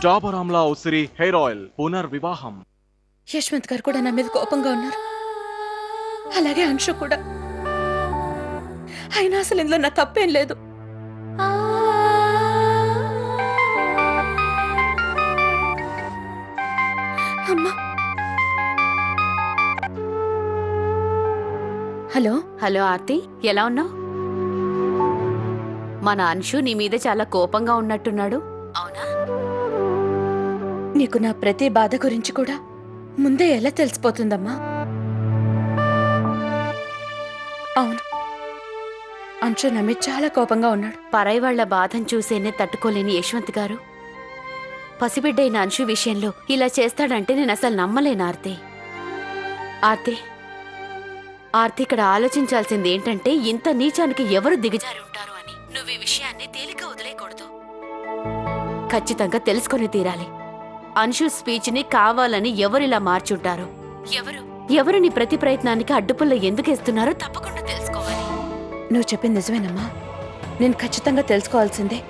డాబర్ ఆమ్లా ఉసిరి hair oil పునర్వివాహం. Yashwant గారు కూడా నా మీద కోపంగా ఉన్నారు, అలాగే అంశు కూడా. అయినా అసలు ఇందులో నా తప్పేం లేదు. అమ్మా. హలో హలో ఆర్తి, ఎలా ఉన్నావు? మన అంశు నీ మీద చాలా కోపంగా ఉన్నట్టున్నాడు, అవునా? నీకు నా ప్రతి బాధ గురించి కూడా ముందే ఎలా తెలిసిపోతుందమ్మా? అవును, అంశు నా మీద చాలా కోపంగా ఉన్నాడు. పరాయి వాళ్ల బాధను చూసేనే తట్టుకోలేని యశ్వంత్ గారు పసిబిడ్డైన అంశు విషయంలో ఇలా చేస్తాడంటే నేను అసలు నమ్మలేను ఆర్తి. ఆర్తి ఆర్తి ఇక్కడ ఆలోచించాల్సింది ఏంటంటే ఇంత నీచానికి ఎవరు దిగజారి ఉంటారు అని. నువ్వు ఈ విషయాన్ని తేలిక వదిలేయకూడదు, ఖచ్చితంగా తెలుసుకొని తీరాలి. అంశు స్పీచ్ ని కావాలని ఎవరిలా మార్చుంటారు, ఎవరు నీ ప్రతి ప్రయత్నానికి అడ్డుపుల్ల ఎందుకేస్తున్నారో తప్పకుండా తెలుసుకోవాలి. నువ్వు చెప్పింది నిజమేనమ్మా, నేను ఖచ్చితంగా తెలుసుకోవాల్సిందే.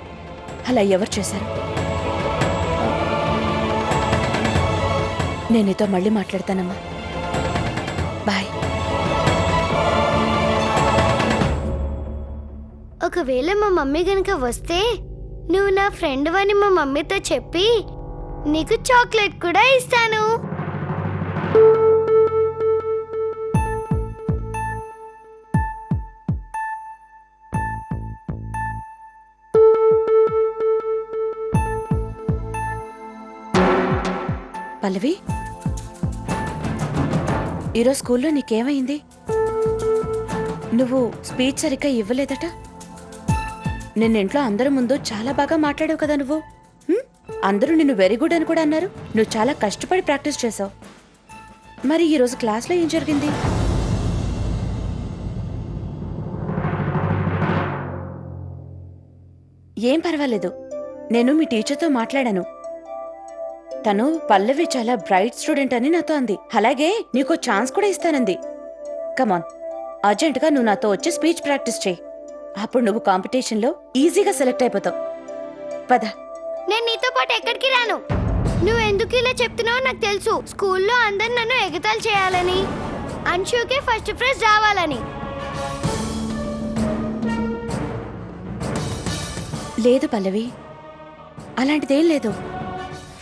అలా ఎవరు చేశారు? నేను నీతో మళ్ళీ మాట్లాడతానమ్మా. బాయ్. ఒకవేళ మా మమ్మీ గనుక వస్తే నువ్వు నా ఫ్రెండ్ అని మా మమ్మీతో చెప్పి నీకు చాక్లెట్ కూడా ఇస్తాను. పల్లవి, ఈరోజు స్కూల్లో నీకేమైంది? నువ్వు స్పీచ్ సరిగ్గా ఇవ్వలేదట. నిన్నింట్లో అందరి ముందు చాలా బాగా మాట్లాడావు కదా నువ్వు. అందరూ నిన్ను వెరీ గుడ్ అని కూడా అన్నారు. నువ్వు చాలా కష్టపడి ప్రాక్టీస్ చేసావు. మరి ఈరోజు క్లాస్లో ఏం జరిగింది? ఏం పర్వాలేదు, నేను మీ టీచర్తో మాట్లాడాను. తను పల్లవి చాలా బ్రైట్ స్టూడెంట్ అని నాతో అంది. అలాగే నీకో ఛాన్స్ కూడా ఇస్తానంది. కమాన్, అర్జెంటుగా నువ్వు నాతో వచ్చి స్పీచ్ ప్రాక్టీస్ చేయి. అప్పుడు నువ్వు కాంపిటీషన్లో ఈజీగా సెలెక్ట్ అయిపోతావు. పద. నేను నీతో పాటు ఎక్కడికి రాను. నువ్వు ఎందుకు ఇలా చెప్తున్నావో నాకు తెలుసు. స్కూల్లో అందరు నన్ను ఎగతాళి చేయాలని, అంశుకే ఫస్ట్ ప్రైజ్ రావాలని. లేదు పల్లవి, అలాంటిదేం లేదు.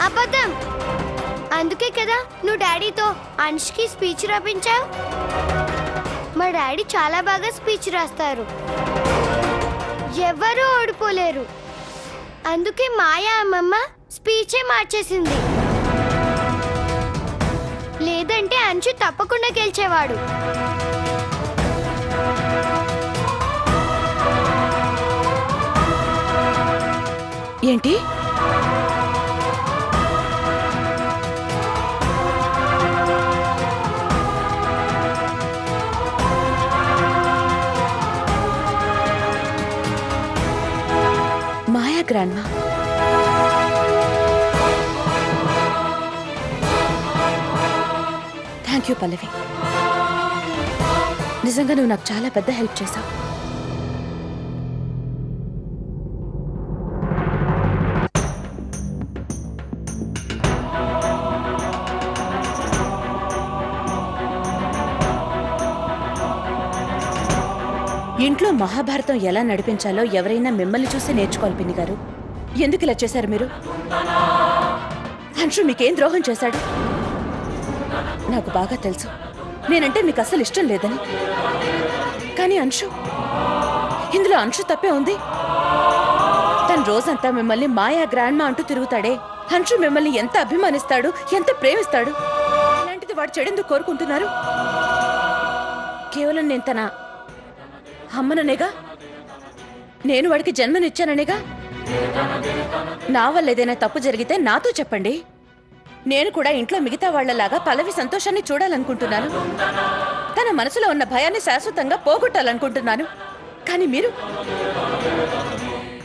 అబద్ధం. అందుకే కదా నువ్వు డాడీతో అంష్కి స్పీచ్ రాపించావు. మా డాడీ చాలా బాగా స్పీచ్ రాస్తారు, ఎవరూ ఓడిపోలేరు. అందుకే మాయా అమ్మమ్మ స్పీచే మార్చేసింది. లేదంటే అంశు తప్పకుండా గెలిచేవాడు. ఏంటి? మాయా గ్రాండ్మా, థ్యాంక్ యూ పల్లవి. నిజంగా నువ్వు నాకు చాలా పెద్ద హెల్ప్ చేశావు. ఇంట్లో మహాభారతం ఎలా నడిపించాలో ఎవరైనా మిమ్మల్ని చూసి నేర్చుకోవాలి. పిన్ని గారు, ఎందుకు ఇలా చేశారు మీరు? అంశు మీకేం ద్రోహం చేశాడు? నాకు బాగా తెలుసు నేనంటే మీకు అసలు ఇష్టం లేదని. కానీ ఇందులో అంశు తప్పే ఉంది. తను రోజంతా మిమ్మల్ని మాయా గ్రాండ్మా అంటూ తిరుగుతాడే. అంశు మిమ్మల్ని ఎంత అభిమానిస్తాడు, ఎంత ప్రేమిస్తాడు. అలాంటిది వాడు చెడెందుకు కోరుకుంటున్నారు? కేవలం నేను తన అమ్మననేగా, నేను వాడికి జన్మనిచ్చాననేగా. నా వల్ల ఏదైనా తప్పు జరిగితే నాతో చెప్పండి. నేను కూడా ఇంట్లో మిగతా వాళ్లలాగా పల్లవి సంతోషాన్ని చూడాలనుకుంటున్నాను. తన మనసులో ఉన్న భయాన్ని శాశ్వతంగా పోగొట్టాలనుకుంటున్నాను.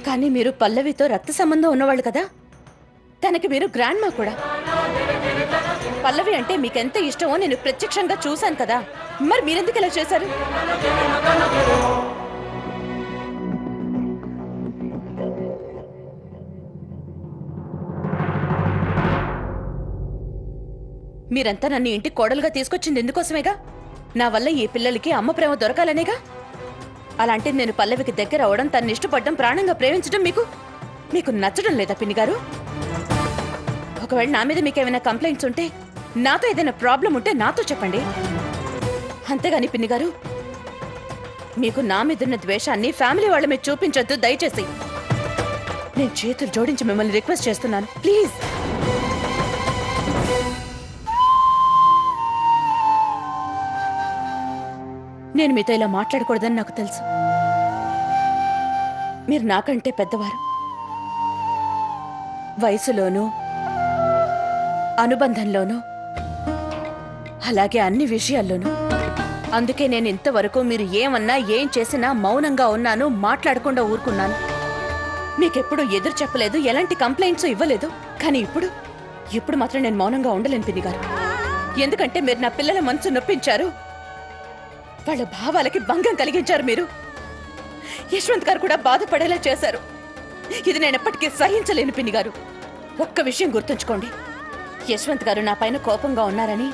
కానీ మీరు పల్లవితో రక్త సంబంధం ఉన్నవాళ్ళు కదా. తనకి మీరు గ్రాండ్మా కూడా. పల్లవి అంటే మీకెంత ఇష్టమో నేను ప్రత్యక్షంగా చూశాను కదా. మరి మీరెందుకు ఇలా చేశారు? మీరంతా నన్ను ఇంటి కోడలుగా తీసుకొచ్చింది ఎందుకోసమేగా? నా వల్ల ఈ పిల్లలకి అమ్మ ప్రేమ దొరకాలనేగా. అలాంటి నేను పల్లవికి దగ్గర అవడం, తన్ని ఇష్టపడడం, ప్రాణంగా ప్రేమించడం మీకు నచ్చడం లేదా పిన్ని గారు? ఒకవేళ నా మీద మీకేమైనా కంప్లైంట్స్ ఉంటే, నాతో ఏదైనా ప్రాబ్లం ఉంటే నాతో చెప్పండి. అంతేగాని పిన్ని గారు, మీకు నా మీదున్న ద్వేషాన్ని ఫ్యామిలీ వాళ్ళ మీద చూపించొద్దు దయచేసి. నేను చేతులు జోడించి మిమ్మల్ని రిక్వెస్ట్ చేస్తున్నాను, ప్లీజ్. నేను మీతో ఇలా మాట్లాడకూడదని నాకు తెలుసు. మీరు నాకంటే పెద్దవారు, వయసులోనూ అనుబంధంలోనూ అలాగే అన్ని విషయాల్లోనూ. అందుకే నేను ఇంతవరకు మీరు ఏమన్నా ఏం చేసినా మౌనంగా ఉన్నాను, మాట్లాడకుండా ఊరుకున్నాను. మీకెప్పుడు ఎదురు చెప్పలేదు, ఎలాంటి కంప్లైంట్స్ ఇవ్వలేదు. కానీ ఇప్పుడు మాత్రం నేను మౌనంగా ఉండలేను పిన్ని గారు. ఎందుకంటే మీరు నా పిల్లల మనసు నొప్పించారు, వాళ్ళ భావాలకి భంగం కలిగించారు. మీరు యశ్వంత్ గారు కూడా బాధపడేలా చేశారు. ఇది నేను ఎప్పటికీ సహించలేను పిన్ని గారు. ఒక్క విషయం గుర్తుంచుకోండి, యశ్వంత్ గారు నా పైన కోపంగా ఉన్నారని,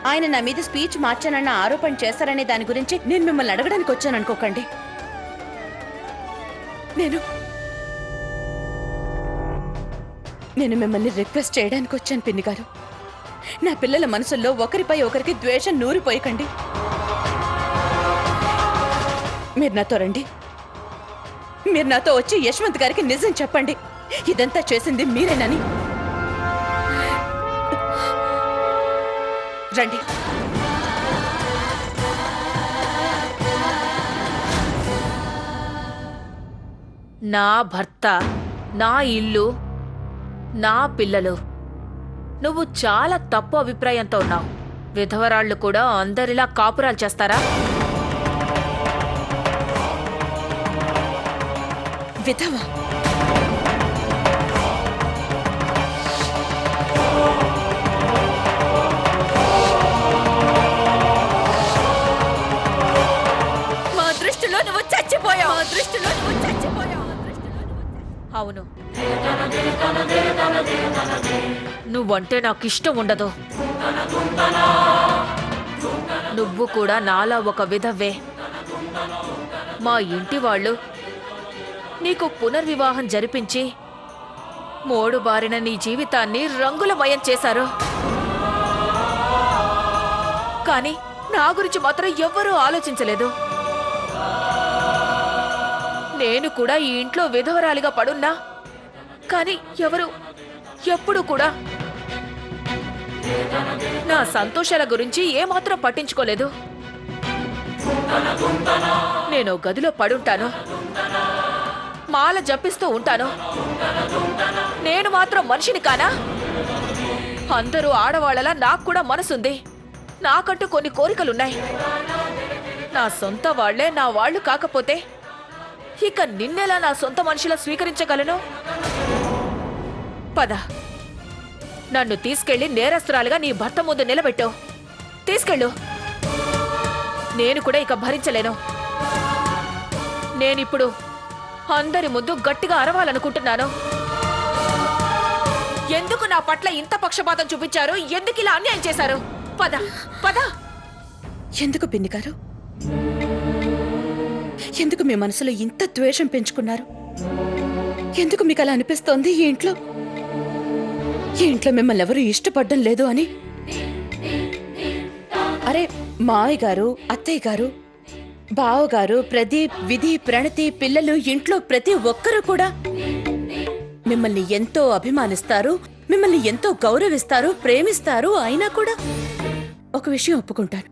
ఆయన నా మీద స్పీచ్ మార్చానన్న ఆరోపణ చేశారనే దాని గురించి నేను మిమ్మల్ని అడగడానికి వచ్చాను అనుకోకండి. నేను మిమ్మల్ని రిక్వెస్ట్ చేయడానికి వచ్చాను పిన్ని గారు. నా పిల్లల మనసుల్లో ఒకరిపై ఒకరికి ద్వేషం నూరిపోయకండి. మీరు నాతో రండి. మీరు నాతో వచ్చి యశ్వంత్ గారికి నిజం చెప్పండి, ఇదంతా చేసింది మీరేనని. రండి. నా భర్త, నా ఇల్లు, నా పిల్లలు. నువ్వు చాలా తప్పు అభిప్రాయంతో ఉన్నావు. విధవరాళ్లు కూడా అందరిలా కాపురాలు చేస్తారా? విధవ? మా దృష్టిలో నువ్వు చచ్చిపోయావు. మా దృష్టిలో నువ్వు చచ్చిపోయావు. అవును, నువ్వంటే నాకు ఇష్టం ఉండదు. నువ్వు కూడా నాలా ఒక విధవే. మా ఇంటి వాళ్ళు నీకు పునర్వివాహం జరిపించి మోడు బారిన నీ జీవితాన్ని రంగులమయం చేశారు. కానీ నా గురించి మాత్రం ఎవ్వరూ ఆలోచించలేదు. నేను కూడా ఈ ఇంట్లో విధవరాలిగా పడున్నా, కానీ ఎవరు ఎప్పుడు కూడా నా సంతోషాల గురించి ఏమాత్రం పట్టించుకోలేదు. నేను గదిలో పడుంటాను, మాల జపిస్తూ ఉంటాను. నేను మాత్రం మనిషిని కానా? అందరూ ఆడవాళ్ళలా నాకు కూడా మనసుంది. నాకంటూ కొన్ని కోరికలున్నాయి. నా సొంత వాళ్లే నా వాళ్ళు కాకపోతే ఇక నిన్నెలా నా సొంత మనిషిలా స్వీకరించగలను? పద, నన్ను తీసుకెళ్లి నేరస్తురాలుగా నీ భర్త ముందు నిలబెట్టావు. తీసుకెళ్ళు. నేను కూడా ఇక భరించలేను. నేనిప్పుడు అందరి ముందు గట్టిగా అరవాలనుకుంటున్నాను. ఎందుకు నా పట్ల ఇంత పక్షపాతం చూపించారు? ఎందుకు ఇలా అన్యాయం చేశారు? పద పద. ఎందుకు పిన్ని గారు? ఎందుకు మీ మనసులో ఇంత ద్వేషం పెంచుకున్నారు? ఎందుకు మీకు అలా అనిపిస్తోంది? ఈ ఇంట్లో మిమ్మల్ని ఎవరు ఇష్టపడడం లేదు అని? అరే, మావయ్య గారు, అత్తయ్య గారు, బావగారు, ప్రదీప్, విధి, ప్రణతి, పిల్లలు, ఇంట్లో ప్రతి ఒక్కరూ కూడా మిమ్మల్ని ఎంతో అభిమానిస్తారు, మిమ్మల్ని ఎంతో గౌరవిస్తారు, ప్రేమిస్తారు. అయినా కూడా ఒక విషయం ఒప్పుకుంటాను,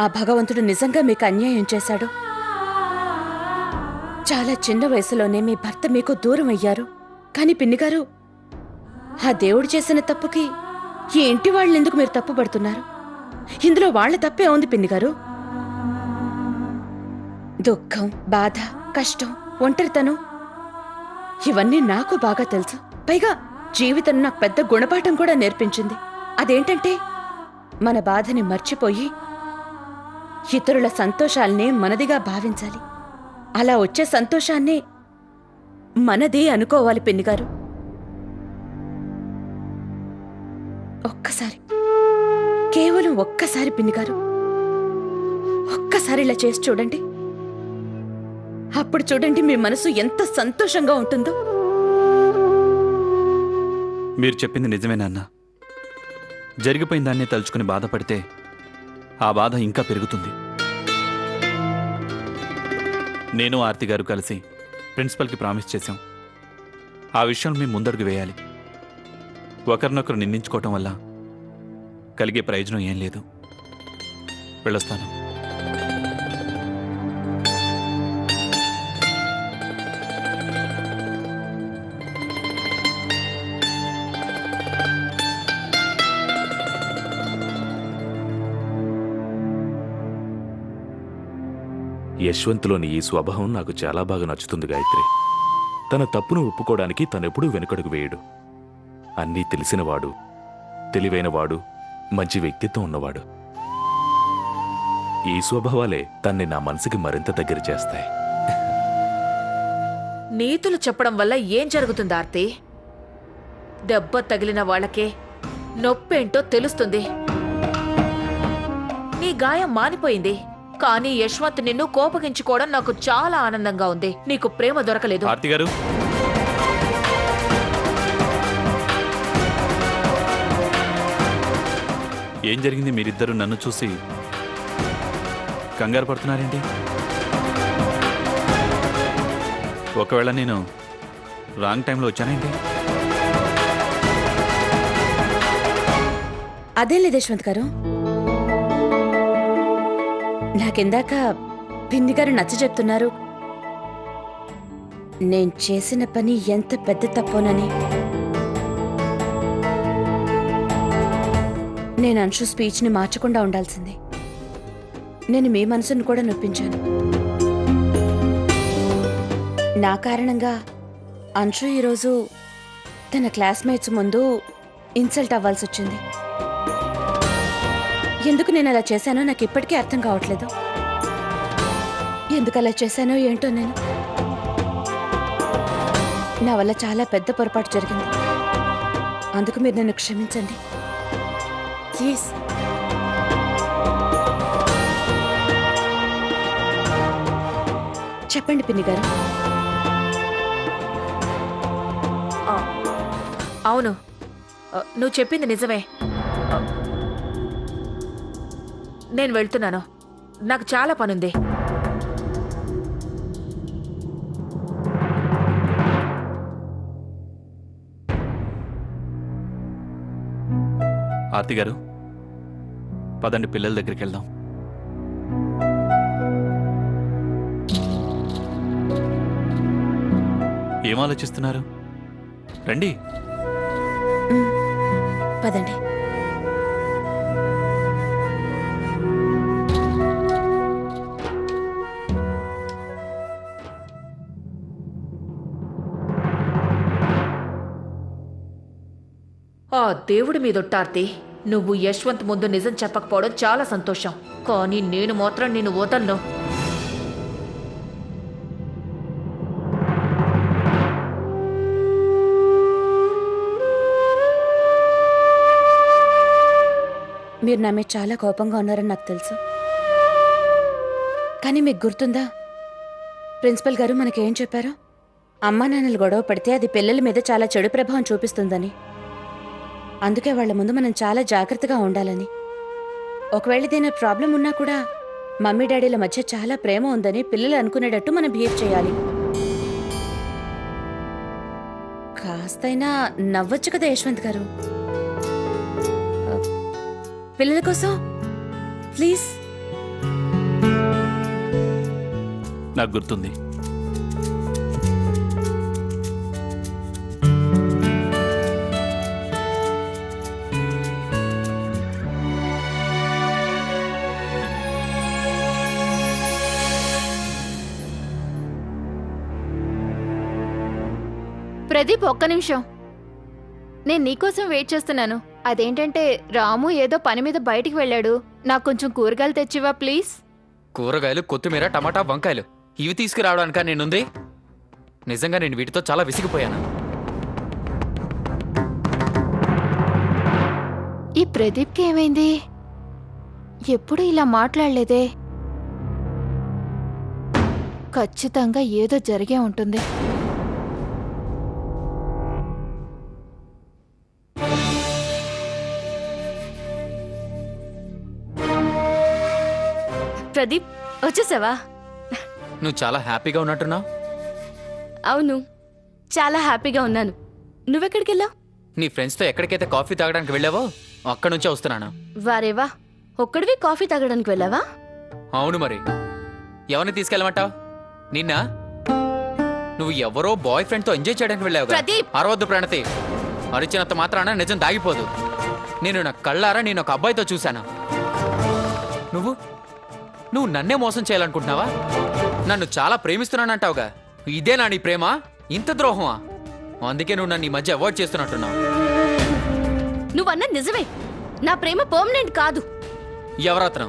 ఆ భగవంతుడు నిజంగా మీకు అన్యాయం చేశాడు. చాలా చిన్న వయసులోనే మీ భర్త మీకు దూరం అయ్యారు. కానీ పిన్నిగారు, ఆ దేవుడు చేసిన తప్పుకి ఈ ఇంటి వాళ్ళెందుకు మీరు తప్పుపడుతున్నారు? ఇందులో వాళ్ళ తప్పే ఉంది పిన్నిగారు. దుఃఖం, బాధ, కష్టం, ఒంటరితనం ఇవన్నీ నాకు బాగా తెలుసు. పైగా జీవితం నాకు పెద్ద గుణపాఠం కూడా నేర్పించింది. అదేంటంటే, మన బాధని మర్చిపోయి ఇతరుల సంతోషాల్ని మనదిగా భావించాలి. అలా వచ్చే సంతోషాన్ని మనదే అనుకోవాలి పిన్నిగారు. కేవలం ఒక్కసారి పిన్ని గారు, ఒక్కసారి ఇలా చేసి చూడండి. అప్పుడు చూడండి మీ మనసు ఎంత సంతోషంగా ఉంటుందో. మీరు చెప్పింది నిజమేనన్నా. జరిగిపోయిన దాన్నే తలుచుకుని బాధపడితే ఆ బాధ ఇంకా పెరుగుతుంది. నేను ఆర్తి గారు కలిసి ప్రిన్సిపల్కి ప్రామిస్ చేశాం. ఆ విషయంలో మేము ముందడుగు వేయాలి. ఒకరినొకరు నిందించుకోవటం వల్ల కలిగే ప్రయోజనం ఏం లేదు. వెళ్ళొస్తాను. యశ్వంత్లోని ఈ స్వభావం నాకు చాలా బాగా నచ్చుతుంది గాయత్రి. తన తప్పును ఒప్పుకోవడానికి తనెప్పుడూ వెనుకడుగు వేయడు. అన్నీ తెలిసినవాడు, తెలివైనవాడు, మంచి వ్యక్తిత్వం ఉన్నవాడు. ఈ స్వభావాలే తన్ని నా మనసుకి మరింత దగ్గర చేస్తాయి. నీతులు చెప్పడం వల్ల ఏం జరుగుతుంది ఆర్తి? దెబ్బ తగిలిన వాళ్ళకే నొప్పేంటో తెలుస్తుంది. నీ గాయం మానిపోయింది, కానీ యశ్వంత్ నిన్ను కోపగించుకోవడం నాకు చాలా ఆనందంగా ఉంది. నీకు ప్రేమ దొరకలేదు. ఆర్తి గారు, ఏం జరిగింది? మీరిద్దరూ నన్ను చూసి కంగారు పడుతున్నారేంటి? ఒకవేళ నేను రాంగ్ టైంలో వచ్చానేంటి? అదేం లేదు యశ్వంత్ గారు. నాకిందాక పిన్ని గారు నచ్చ చెప్తున్నారు. నేను చేసిన పని ఎంత పెద్ద తప్పోనని. నేను అంశు స్పీచ్ని మార్చకుండా ఉండాల్సింది. నేను మీ మనసును కూడా నొప్పించాను. నా కారణంగా అంశు ఈరోజు తన క్లాస్మేట్స్ ముందు ఇన్సల్ట్ అవ్వాల్సి వచ్చింది. ఎందుకు నేను అలా చేశానో నాకు ఇప్పటికీ అర్థం కావట్లేదు. ఎందుకు అలా చేశానో ఏంటో నేను. నా వల్ల చాలా పెద్ద పొరపాటు జరిగింది. అందుకు మీరు నన్ను క్షమించండి ప్లీజ్. చెప్పండి పిన్ని గారు. అవును, నువ్వు చెప్పింది నిజమే. నేను వెళ్తున్నాను. నాకు చాలా పనుంది. ఆర్తి గారు, పదండి పిల్లల దగ్గరికి వెళ్దాం. ఏం ఆలోచిస్తున్నారు? రండి. పదండి. ఆ దేవుడి మీదొట్టార్తి, నువ్వు యశ్వంత్ ముందు నిజం చెప్పకపోవడం చాలా సంతోషం. కానీ నేను మాత్రం నిన్ను వదలను. మీరు నా మీద చాలా కోపంగా ఉన్నారని నాకు తెలుసు. కానీ మీకు గుర్తుందా ప్రిన్సిపల్ గారు మనకేం చెప్పారో? అమ్మా నాన్నలు గొడవ పడితే అది పిల్లల మీద చాలా చెడు ప్రభావం చూపిస్తుందని. అందుకే వాళ్ళ ముందు మనం చాలా జాగ్రత్తగా ఉండాలని. ఒకవేళ ఏదైనా ప్రాబ్లం ఉన్నా కూడా మమ్మీ డాడీల మధ్య చాలా ప్రేమ ఉందని పిల్లలు అనుకునేటట్టు మనం బిహేవ్ చేయాలి. కాస్తైనా నవ్వచ్చు కదా యశ్వంత్ గారు. పిల్లల కోసం ప్లీజ్. నాకు గుర్తుంది. ప్రదీప్, ఒక్క నిమిషం. నేను నీకోసం వెయిట్ చేస్తున్నాను. అదేంటంటే రాము ఏదో పని మీద బయటికి వెళ్ళాడు. నాకు కొంచెం కూరగాయలు తెచ్చివా ప్లీజ్. కూరగాయలు, కొత్తిమీర, టమాటా, వంకాయలు ఇవి తీసుకురావడానికా నేనుంది? నిజంగా నేను వీటితో చాలా విసిగిపోయాను. ఈ ప్రదీప్కి ఏమైంది? ఎప్పుడు ఇలా మాట్లాడలేదే. ఖచ్చితంగా ఏదో జరిగే ఉంటుంది. ప్రదీప్ వచ్చేసావా? నువ్వు చాలా హ్యాపీగా ఉన్నట్టున్నావు. అవును, చాలా హ్యాపీగా ఉన్నాను. నువ్వెక్కడికి వెళ్ళావు? నీ ఫ్రెండ్స్తో ఎక్కడికైతే కాఫీ తాగడానికి వెళ్ళావో అక్కడ నుంచే వస్తున్నాను. వారేవా, ఒక్కడివి కాఫీ తాగడానికి వెళ్ళావా? అవును మరి, ఎవరిని తీసుకెళ్ళమంటావు? నిన్న నువ్వు ఎవరో బాయ్ ఫ్రెండ్తో ఎంజాయ్ చేయడానికి వెళ్ళావు. ప్రదీప్! అరవద్దు ప్రణతి, అరిచినంత మాత్రాన నిజం దాగిపోదు. నేను నా కళ్ళారా నేను ఒక అబ్బాయితో చూశాను. నువ్వు నువ్వు నన్నే మోసం చేయాలనుకుంటున్నావా? నన్ను చాలా ప్రేమిస్తున్నానంటావుగా, ఇదేనా నీ ప్రేమ? ఇంత ద్రోహమా? అందుకే నువ్వు నన్ను ఈ మధ్య అవాయిడ్ చేస్తున్నట్టున్నావు. నువ్వన్నది నిజమే, నా ప్రేమ పర్మనెంట్ కాదు. ఎవరతను?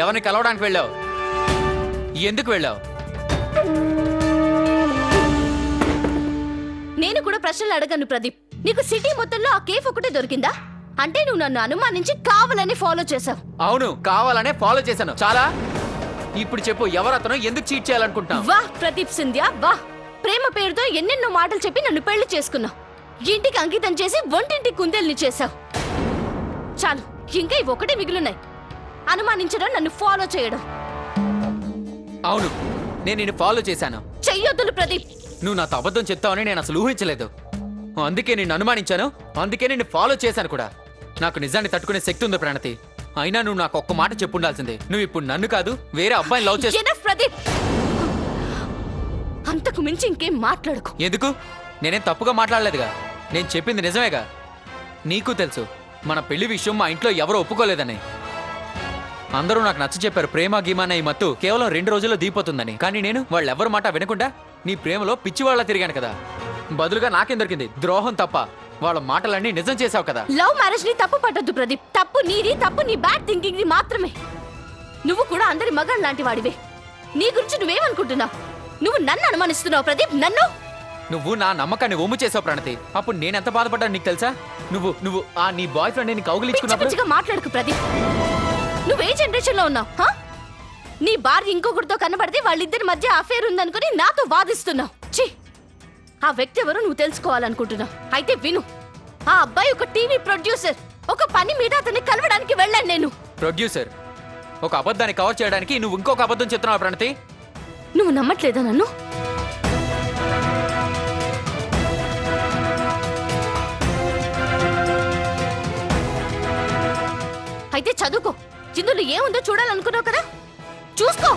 ఎవరిని కలవడానికి వెళ్ళావు? ఎందుకు వెళ్ళావు? నేను కూడా ప్రశ్నలు అడగను ప్రదీప్. నీకు సిటీ మొత్తంలో ఆ కేఫ్ ఒకటే దొరికిందా? అంటే నువ్వు నన్ను అనుమానించి కావాలని ఫాలో చేశావు. అవును, కావాలనే ఫాలో చేశాను. చాలా. ఇప్పుడు చెప్పు, ఎవరతను? ఎందుకు చీట్ చేయాలనుకుంటున్నావు? వా ప్రదీప్ సింధ్యా, వా. ప్రేమ పేరుతో ఎన్నెన్నో మాటలు చెప్పి నన్ను పెళ్లి చేసుకున్నావు. ఇంటికి అంకితం చేసి ఒంటింటి కుందేల్ని చేశావు. చాలు, ఇంకా ఇవి ఒకటే మిగిలినాయి. అనుమానించడం, నన్ను ఫాలో చేయడం. అవును, నేను నిన్ను ఫాలో చేశాను. చెయ్యొద్దులు ప్రదీప్. నువ్వు నాతో అబద్ధం చెప్తావని నేను అసలు ఊహించలేదు. అందుకే నిన్ను అనుమానించాను, అందుకే నిన్ను ఫాలో చేశాను కూడా. నాకు నిజాన్ని తట్టుకునే శక్తి ఉంది ప్రణతి. అయినా నువ్వు నాకు ఒక్క మాట చెప్పుండాల్సిందే. నువ్వు ఇప్పుడు నన్ను కాదు, వేరే అబ్బాయిని లవ్ చేసి. Enough, ప్రదీప్. అంతకు మించి ఇంకేం మాట్లాడుకో. ఎందుకు? నేనేం తప్పుగా మాట్లాడలేదుగా. నేను చెప్పింది నిజమేగా. నీకు తెలుసు, మన పెళ్లి విషయం మా ఇంట్లో ఎవరూ ఒప్పుకోలేదని. అందరూ నాకు నచ్చ చెప్పారు. ప్రేమ గీమాన ఈ మత్తు కేవలం 2 రోజుల్లో దీపోతుందని. కానీ నేను వాళ్ళెవ్వరి మాట వినకుండా నీ ప్రేమలో పిచ్చివాళ్ళ తిరిగాను కదా. బదులుగా నాకేం దొరికింది? ద్రోహం తప్ప. వాళ్ళ మాటలన్నీ నిజం చేశావు కదా. లవ్ మ్యారేజ్ ని తప్పు పట్టొద్దు ప్రదీప్. తప్పు నీది, తప్పు నీ బ్యాడ్ థింకింగ్ ది మాత్రమే. నువ్వు కూడా అందరి మగాళ్ళ లాంటి వాడివే. నీ గురించి నువ్వేమనుకుంటున్నావు? నువ్వు నన్ను అనుమానిస్తున్నావు ప్రదీప్, నన్ను. నువ్వు నా నమ్మకాన్ని ఒమ్ము చేసావు ప్రణతి. అప్పుడు నేనెంత బాధపడ్డాను నీకు తెలుసా? నువ్వు నువ్వు ఆ నీ బాయ్ ఫ్రెండ్ ని కౌగిలించుకున్నప్పుడు. పిచ్చిగా మాట్లాడుకు ప్రదీప్. నువ్వే జనరేషన్ లో ఉన్నావు? నీ భార్య ఇంకొకరితో కనబడితే వాళ్ళిద్దరి మధ్య అఫేర్ ఉందనుకుని నాతో వాదిస్తున్నావు. ఛీ, ఆ వ్యక్తి ఎవరో నువ్వు తెలుసుకోవాలనుకుంటున్నావు. అయితే విను, ఆ అబ్బాయి ఒక టీవీ ప్రొడ్యూసర్. ఒక పని మీద అతన్ని కలవడానికి వెళ్ళాను నేను. ప్రొడ్యూసర్ ఒక అబద్ధాన్ని కవర్ చేయడానికి నువ్వు ఇంకొక అబద్ధం చెప్తున్నావు ప్రణతి. నువ్వు నమ్మట్లేదా నన్ను? అయితే చదువుకో. ఇందులో ఏముందో చూడాలనుకున్నావు కదా, చూసుకో.